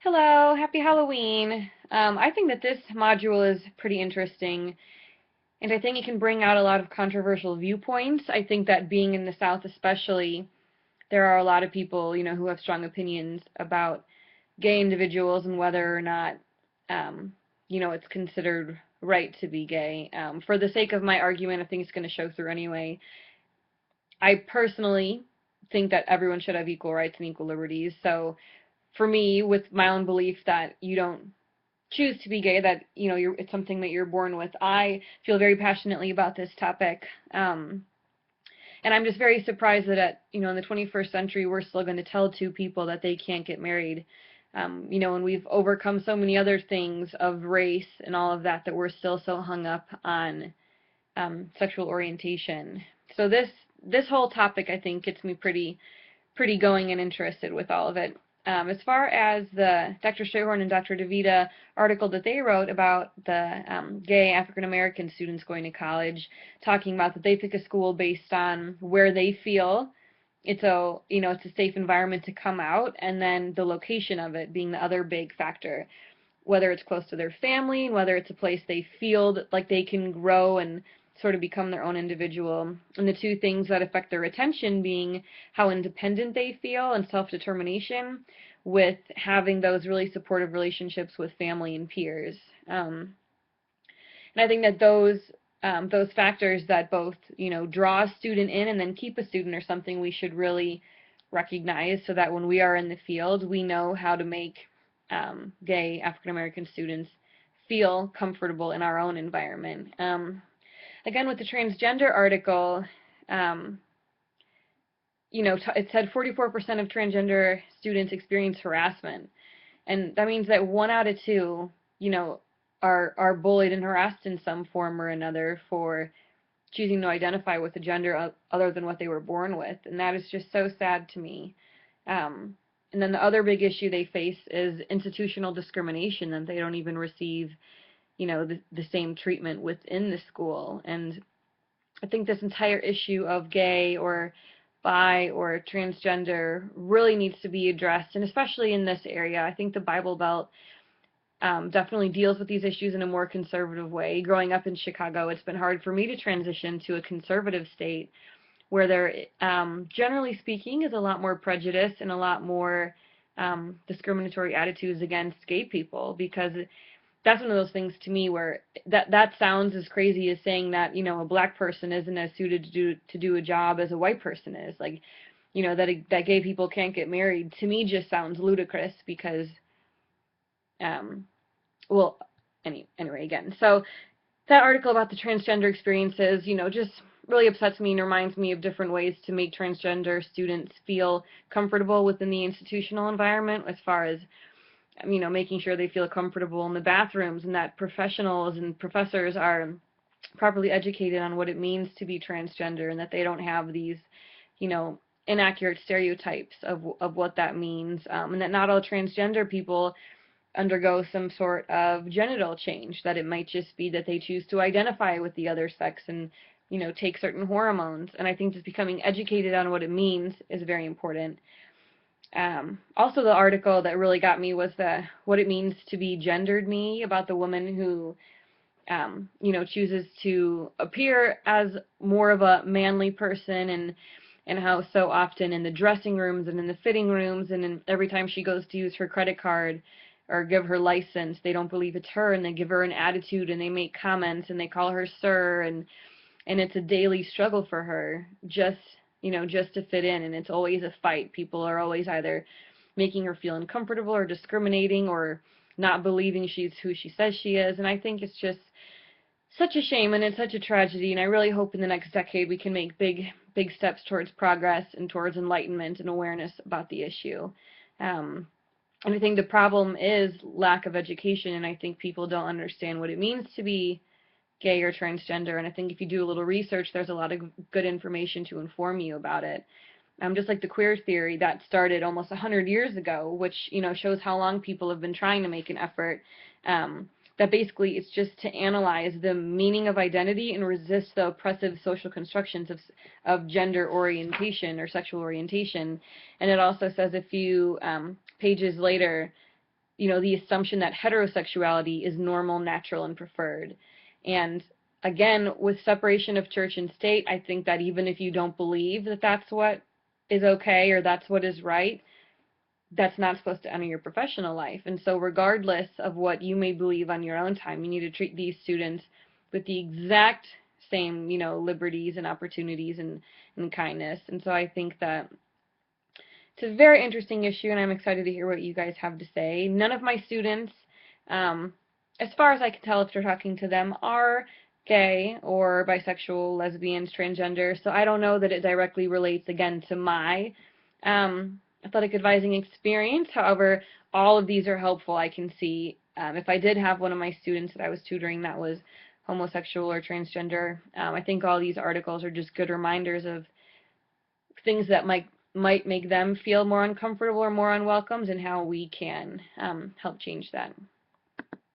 Hello, happy Halloween. I think that this module is pretty interesting, and I think it can bring out a lot of controversial viewpoints. I think that being in the South especially, there are a lot of people, who have strong opinions about gay individuals and whether or not, it's considered right to be gay. For the sake of my argument, I think it's going to show through anyway. I personally think that everyone should have equal rights and equal liberties. So for me, with my own belief that you don't choose to be gay, that it's something that you're born with, I feel very passionately about this topic. And I'm just very surprised that in the 21st century we're still going to tell two people that they can't get married. And we've overcome so many other things of race and all of that we're still so hung up on sexual orientation. So this whole topic, I think, gets me pretty going and interested with all of it. As far as the Dr. Strayhorn and Dr. DeVita article that they wrote about the gay African American students going to college, talking about that they pick a school based on where they feel it's a safe environment to come out, and then the location of it being the other big factor, whether it's close to their family and whether it's a place they feel like they can grow and sort of become their own individual. And the two things that affect their attention being how independent they feel and self-determination, with having those really supportive relationships with family and peers. And I think that those factors that both draw a student in and then keep a student are something we should really recognize, so that when we are in the field, we know how to make gay African American students feel comfortable in our own environment. Again, with the transgender article, it said 44% of transgender students experience harassment, and that means that 1 out of 2, are bullied and harassed in some form or another for choosing to identify with a gender other than what they were born with, and that is just so sad to me. And then the other big issue they face is institutional discrimination, that they don't even receive, the same treatment within the school. And I think this entire issue of gay or bi or transgender really needs to be addressed, and especially in this area. I think the Bible Belt definitely deals with these issues in a more conservative way. Growing up in Chicago, it's been hard for me to transition to a conservative state where there, generally speaking, is a lot more prejudice and a lot more discriminatory attitudes against gay people, because that's one of those things to me where that sounds as crazy as saying that a black person isn't as suited to do a job as a white person is. Like, that gay people can't get married, to me just sounds ludicrous, because well, anyway, again, so that article about the transgender experiences, just really upsets me and reminds me of different ways to make transgender students feel comfortable within the institutional environment, as far as, making sure they feel comfortable in the bathrooms, and that professionals and professors are properly educated on what it means to be transgender, and that they don't have these, inaccurate stereotypes of what that means, and that not all transgender people undergo some sort of genital change, that it might just be that they choose to identify with the other sex and, take certain hormones. And I think just becoming educated on what it means is very important. Also, the article that really got me was what it means to be gendered me, about the woman who, chooses to appear as more of a manly person, and how so often in the dressing rooms and in the fitting rooms and every time she goes to use her credit card or give her license, they don't believe it's her, and they give her an attitude, and they make comments, and they call her sir, and it's a daily struggle for her, just to fit in, and it's always a fight. People are always either making her feel uncomfortable or discriminating or not believing she's who she says she is, and I think it's just such a shame, and it's such a tragedy, and I really hope in the next decade we can make big steps towards progress and towards enlightenment and awareness about the issue. And I think the problem is lack of education, and I think people don't understand what it means to be gay or transgender, and I think if you do a little research, there's a lot of good information to inform you about it. Just like the queer theory that started almost 100 years ago, which, shows how long people have been trying to make an effort, that basically it's just to analyze the meaning of identity and resist the oppressive social constructions of gender orientation or sexual orientation. And it also says a few pages later the assumption that heterosexuality is normal, natural, and preferred. And again, with separation of church and state, I think that even if you don't believe that that's what is okay or that's what is right, that's not supposed to enter your professional life. And so regardless of what you may believe on your own time, you need to treat these students with the exact same, liberties and opportunities and kindness. And so I think that it's a very interesting issue, and I'm excited to hear what you guys have to say. None of my students, as far as I can tell if they're talking to them, are gay or bisexual, lesbians, transgender, so I don't know that it directly relates, again, to my athletic advising experience. However, all of these are helpful. I can see if I did have one of my students that I was tutoring that was homosexual or transgender, I think all these articles are just good reminders of things that might make them feel more uncomfortable or more unwelcomed, and how we can help change that.